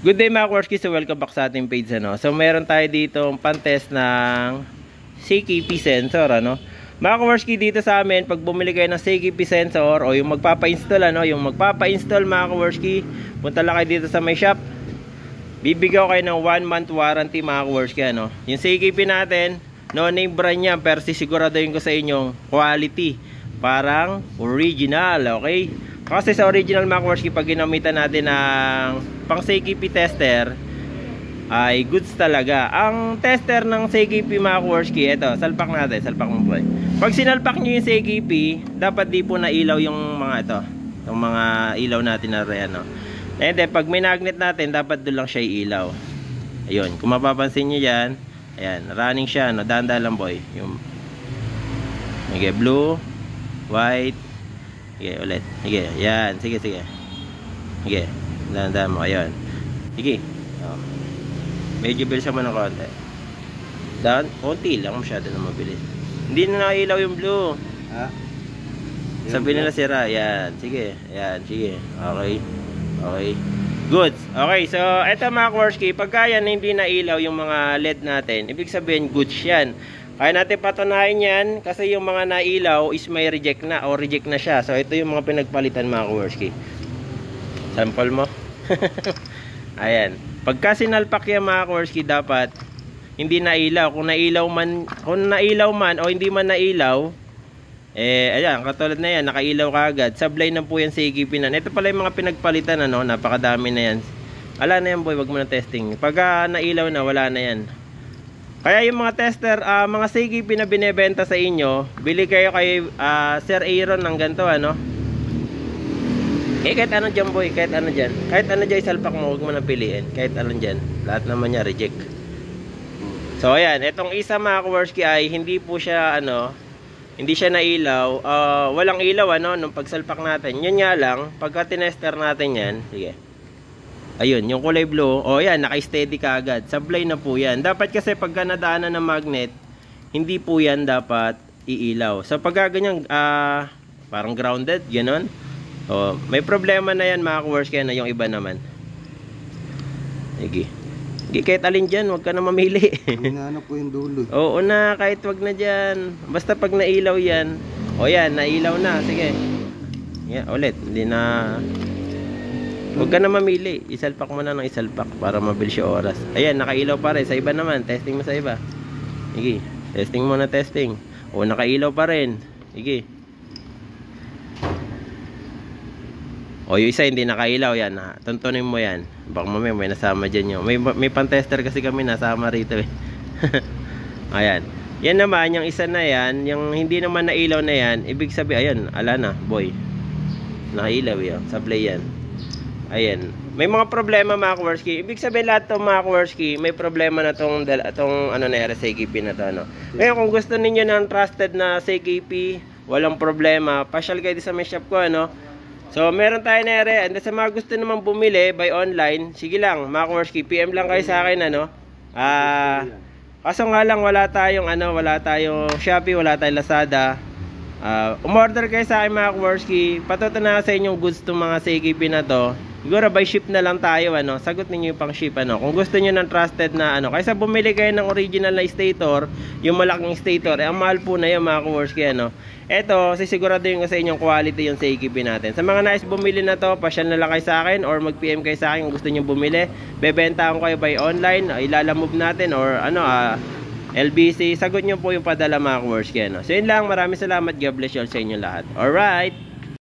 Good day mga Kaworski, so welcome back sa ating page ano. So meron tayo dito pan-test ng CKP sensor ano. Mga Kaworski, dito sa amin pag bumili kayo ng CKP sensor o yung magpapa-install ano, yung magpapa-install mga Kaworski, punta lang kayo dito sa may shop. Bibigyan kayo ng 1 month warranty mga Kaworski ano. Yung CKP natin, no name brand yan, pero sisiguraduhin ko sa inyong quality. Parang original, okay? Kasi sa original mga Kaworski, pag ginamitan natin ng pang CKP tester ay goods talaga. Ang tester ng CKP mga Kaworski, ito, salpak natin, salpak mo boy. Pag sinalpak nyo yung CKP, dapat di po na ilaw yung mga ito, yung mga ilaw natin na rin no? And then pag may magnet natin, dapat doon lang siya ilaw. Ayun, kung mapapansin nyo yan, ayan, running siya no? Dahan-dahan lang boy yung, okay, blue, white. Sige, ulit. Sige, yan. Sige, sige. Sige, dahan-dahan mo. Ayun. Sige. Oh. Medyo bilis naman ng konti. Konti lang. Masyado na mabilis. Hindi na nakailaw yung blue. Ha? Sabi nila sira. Yan. Sige. Yan. Sige. Okay. Okay. Good. Okay. So, eto mga Kaworski. Pagka yan hindi nailaw yung mga LED natin, ibig sabihin goods yan. Kaya natin patunayan yan kasi yung mga nailaw is may reject na o reject na siya. So ito yung mga pinagpalitan mga Kaworski. Sample mo. Ayan. Pagka sinalpak yan mga Kaworski, dapat hindi nailaw. Kung nailaw man o hindi man nailaw, ayan, katulad na yan, nakailaw kaagad. Sablay na po yan sa igipinan. Ito pala yung mga pinagpalitan ano, napakadami na yan. Ala na yan boy, wag mo na testing. Pagka nailaw na, wala na yan. Kaya yung mga tester, mga CKP na binebenta sa inyo, bili kayo kay Sir Aaron ng ganito ano. Kahit ano dyan boy, kahit ano dyan. Kahit ano dyan salpak mo, huwag mo na piliin. Kahit ano dyan, lahat naman niya reject. So ayan, itong isa mga Kaworski ay hindi po siya ano, hindi siya nailaw. Walang ilaw ano, nung pagsalpak natin. Yun nga lang, pagka tinester natin yan, sige. Ayun, yung kulay blue, yan, naka-steady ka agad. Sablay na po yan. Dapat kasi pagka nadaanan ng magnet, hindi po yan dapat iilaw. So pagka ganyan, parang grounded, gano'n. May problema na yan mga Kaworski na yung iba naman. Sige. Sige, kahit alin dyan, huwag ka na mamili. Ano po yung dulo? Oo na, kahit wag na dyan. Basta pag nailaw yan, yan, nailaw na. Sige. Yan, ulit. Hindi na... Huwag ka na mamili, isalpak mo na ng isalpak para mabilis yung oras. Ayan, nakailaw pa rin. Sa iba naman, testing mo sa iba. Sige, testing mo na testing. Nakailaw pa rin. Sige. Yung isa hindi nakailaw yan. Tuntunin mo yan. Baka mamaya may nasama dyan yun. May pan-tester kasi kami nasama rito eh. Ayan. Yan naman, yung isa na yan, yung hindi naman nailaw na yan, ibig sabihin, ayan, ala na, boy. Nakailaw yan, sablay yan. Ayan. May mga problema mga Kaworski. Ibig sabihin lahat itong mga Kaworski, may problema na itong ano na yung CKP na ito. Ano. Ngayon kung gusto ninyo ng trusted na CKP, walang problema. Pasyal kayo sa may shop ko. Ano. So meron tayo na ere. And sa mga gusto naman bumili by online, sige lang mga Kaworski, PM lang kayo sa akin. Ano. Kaso nga lang wala tayong Shopee, wala tayong Lazada. Umorder kayo sa akin mga Kaworski. Patutunan sa inyong goods itong mga CKP na to. Siguro by ship na lang tayo ano. Sagot niyo yung pang ship ano. Kung gusto niyo ng trusted na ano. Kaysa bumili kayo ng original na stator, yung malaking stator, ang mahal po na yun mga Kaworski ano. Eto, sisiguraduhin ko sa inyong quality yung CKP natin. Sa mga nais bumili na to, pasyal na lang kayo sa akin or mag-PM kayo sa akin kung gusto niyo bumili. Bebenta ko kayo by online, ilalamove natin or ano LBC. Sagot niyo po yung padala mga Kaworski ano. So yun lang, maraming salamat. God bless you all sa inyo lahat. Alright.